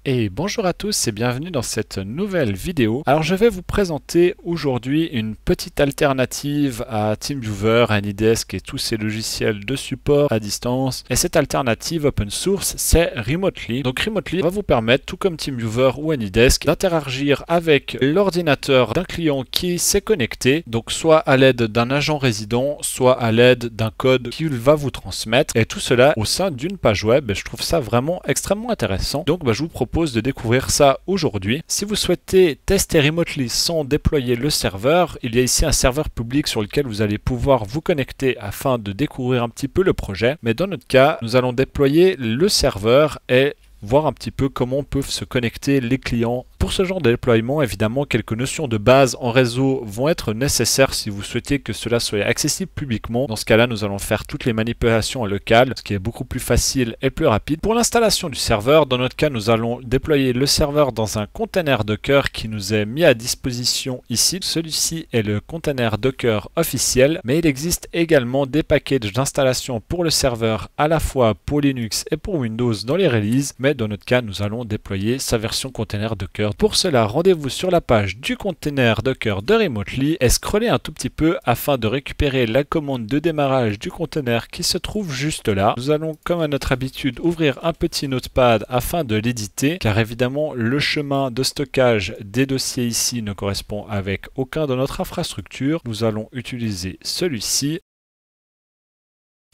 Et bonjour à tous et bienvenue dans cette nouvelle vidéo. Alors je vais vous présenter aujourd'hui une petite alternative à TeamViewer, AnyDesk et tous ces logiciels de support à distance. Et cette alternative open source, c'est Remotely. Donc Remotely va vous permettre, tout comme TeamViewer ou AnyDesk, d'interagir avec l'ordinateur d'un client qui s'est connecté, donc soit à l'aide d'un agent résident, soit à l'aide d'un code qu'il va vous transmettre. Et tout cela au sein d'une page web. Et je trouve ça vraiment extrêmement intéressant. Donc je vous propose de découvrir ça aujourd'hui. Si vous souhaitez tester Remotely sans déployer le serveur, il y a ici un serveur public sur lequel vous allez pouvoir vous connecter afin de découvrir un petit peu le projet. Mais dans notre cas, nous allons déployer le serveur et voir un petit peu comment peuvent se connecter les clients. Pour ce genre de déploiement, évidemment, quelques notions de base en réseau vont être nécessaires si vous souhaitez que cela soit accessible publiquement. Dans ce cas-là, nous allons faire toutes les manipulations en local, ce qui est beaucoup plus facile et plus rapide. Pour l'installation du serveur, dans notre cas, nous allons déployer le serveur dans un container Docker qui nous est mis à disposition ici. Celui-ci est le container Docker officiel, mais il existe également des packages d'installation pour le serveur à la fois pour Linux et pour Windows dans les releases, mais dans notre cas, nous allons déployer sa version container Docker. Pour cela, rendez-vous sur la page du container Docker de Remotely et scrollez un tout petit peu afin de récupérer la commande de démarrage du container qui se trouve juste là. Nous allons, comme à notre habitude, ouvrir un petit notepad afin de l'éditer, car évidemment, le chemin de stockage des dossiers ici ne correspond avec aucun de notre infrastructure. Nous allons utiliser celui-ci.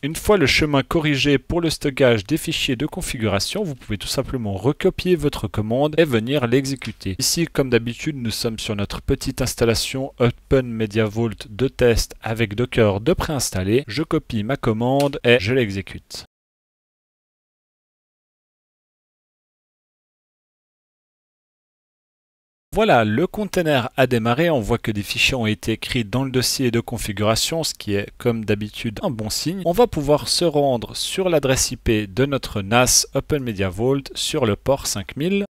Une fois le chemin corrigé pour le stockage des fichiers de configuration, vous pouvez tout simplement recopier votre commande et venir l'exécuter. Ici, comme d'habitude, nous sommes sur notre petite installation Open Media Vault de test avec Docker de préinstallé. Je copie ma commande et je l'exécute. Voilà, le container a démarré, on voit que des fichiers ont été écrits dans le dossier de configuration, ce qui est comme d'habitude un bon signe. On va pouvoir se rendre sur l'adresse IP de notre NAS Open Media Vault sur le port 5000.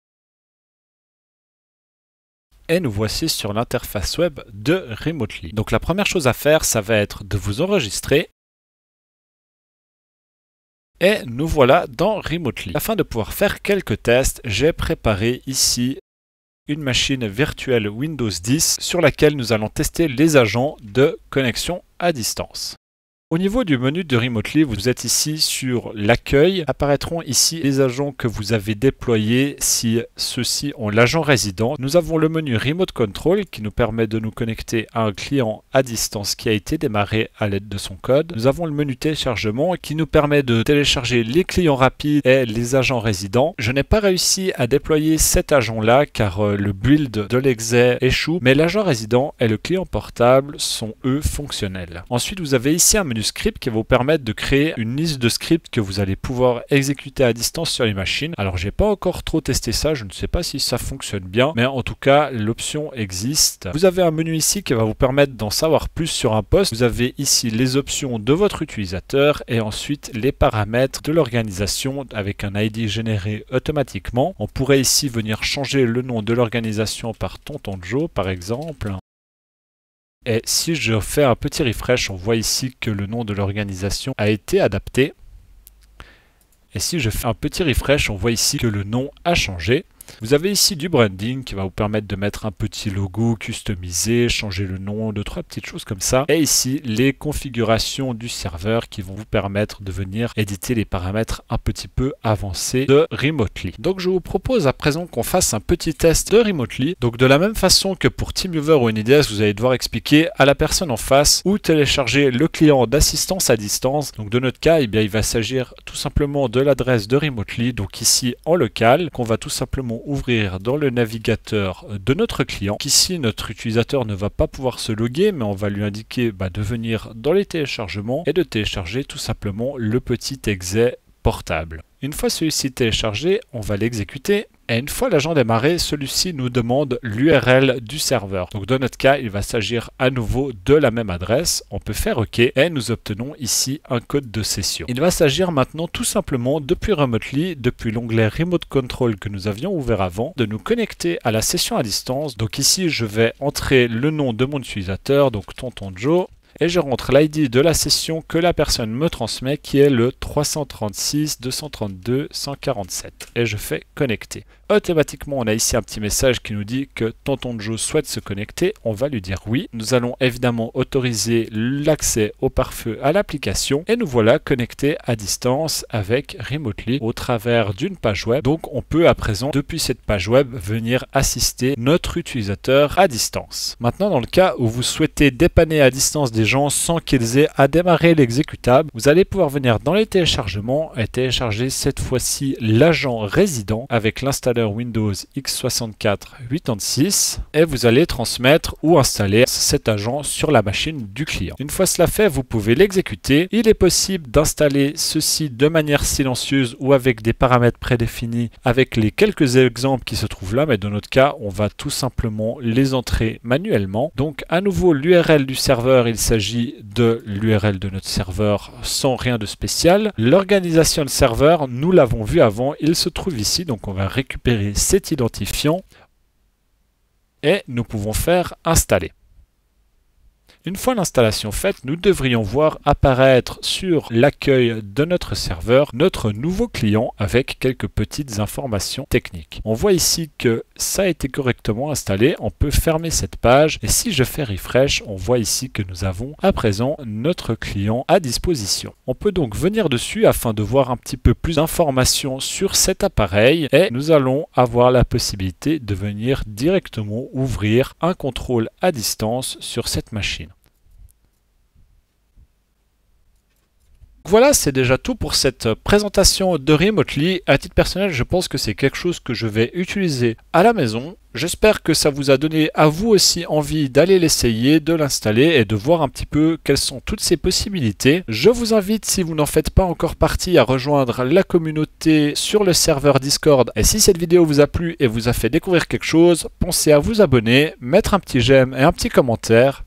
Et nous voici sur l'interface web de Remotely. Donc la première chose à faire, ça va être de vous enregistrer. Et nous voilà dans Remotely. Afin de pouvoir faire quelques tests, j'ai préparé ici une machine virtuelle Windows 10 sur laquelle nous allons tester les agents de connexion à distance. Au niveau du menu de Remotely, vous êtes ici sur l'accueil. Apparaîtront ici les agents que vous avez déployés si ceux-ci ont l'agent résident. Nous avons le menu Remote Control qui nous permet de nous connecter à un client à distance qui a été démarré à l'aide de son code. Nous avons le menu téléchargement qui nous permet de télécharger les clients rapides et les agents résidents. Je n'ai pas réussi à déployer cet agent-là car le build de l'exe échoue, mais l'agent résident et le client portable sont eux fonctionnels. Ensuite, vous avez ici un menu script qui va vous permettre de créer une liste de scripts que vous allez pouvoir exécuter à distance sur les machines. Alors j'ai pas encore trop testé ça, je ne sais pas si ça fonctionne bien, mais en tout cas l'option existe. Vous avez un menu ici qui va vous permettre d'en savoir plus sur un poste. Vous avez ici les options de votre utilisateur et ensuite les paramètres de l'organisation avec un ID généré automatiquement. On pourrait ici venir changer le nom de l'organisation par Tonton Joe par exemple. Et si je fais un petit refresh, on voit ici que le nom de l'organisation a été adapté. Et si je fais un petit refresh, on voit ici que le nom a changé. Vous avez ici du branding qui va vous permettre de mettre un petit logo customisé, changer le nom, deux, trois petites choses comme ça. Et ici, les configurations du serveur qui vont vous permettre de venir éditer les paramètres un petit peu avancés de Remotely. Donc je vous propose à présent qu'on fasse un petit test de Remotely. Donc de la même façon que pour TeamViewer ou AnyDesk, vous allez devoir expliquer à la personne en face où télécharger le client d'assistance à distance. Donc de notre cas, eh bien, il va s'agir tout simplement de l'adresse de Remotely, donc ici en local, qu'on va tout simplement ouvrir dans le navigateur de notre client. Ici, notre utilisateur ne va pas pouvoir se loguer, mais on va lui indiquer de venir dans les téléchargements et de télécharger tout simplement le petit exe portable. Une fois celui-ci téléchargé, on va l'exécuter. Et une fois l'agent démarré, celui-ci nous demande l'URL du serveur. Donc dans notre cas, il va s'agir à nouveau de la même adresse. On peut faire OK et nous obtenons ici un code de session. Il va s'agir maintenant tout simplement depuis Remotely, depuis l'onglet Remote Control que nous avions ouvert avant, de nous connecter à la session à distance. Donc ici, je vais entrer le nom de mon utilisateur, donc Tonton Joe. et je rentre l'ID de la session que la personne me transmet qui est le 336.232.147 et je fais connecter. Automatiquement, on a ici un petit message qui nous dit que Tonton Joe souhaite se connecter. On va lui dire oui. Nous allons évidemment autoriser l'accès au pare-feu à l'application et nous voilà connectés à distance avec Remotely au travers d'une page web. Donc on peut à présent, depuis cette page web, venir assister notre utilisateur à distance. Maintenant, dans le cas où vous souhaitez dépanner à distance des gens sans qu'ils aient à démarrer l'exécutable, vous allez pouvoir venir dans les téléchargements et télécharger cette fois-ci l'agent résident avec l'installation Windows x64-86 et vous allez transmettre ou installer cet agent sur la machine du client. Une fois cela fait, vous pouvez l'exécuter. Il est possible d'installer ceci de manière silencieuse ou avec des paramètres prédéfinis avec les quelques exemples qui se trouvent là, mais dans notre cas, on va tout simplement les entrer manuellement. Donc à nouveau, l'URL du serveur, il s'agit de l'URL de notre serveur sans rien de spécial. L'organisation de serveur, nous l'avons vu avant, il se trouve ici, donc on va récupérer cet identifiant et nous pouvons faire installer. Une fois l'installation faite, nous devrions voir apparaître sur l'accueil de notre serveur notre nouveau client avec quelques petites informations techniques. On voit ici que ça a été correctement installé. On peut fermer cette page et si je fais refresh, on voit ici que nous avons à présent notre client à disposition. On peut donc venir dessus afin de voir un petit peu plus d'informations sur cet appareil et nous allons avoir la possibilité de venir directement ouvrir un contrôle à distance sur cette machine. Voilà, c'est déjà tout pour cette présentation de Remotely. À titre personnel, je pense que c'est quelque chose que je vais utiliser à la maison. J'espère que ça vous a donné à vous aussi envie d'aller l'essayer, de l'installer et de voir un petit peu quelles sont toutes ces possibilités. Je vous invite, si vous n'en faites pas encore partie, à rejoindre la communauté sur le serveur Discord. Et si cette vidéo vous a plu et vous a fait découvrir quelque chose, pensez à vous abonner, mettre un petit j'aime et un petit commentaire.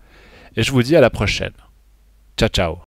Et je vous dis à la prochaine. Ciao, ciao.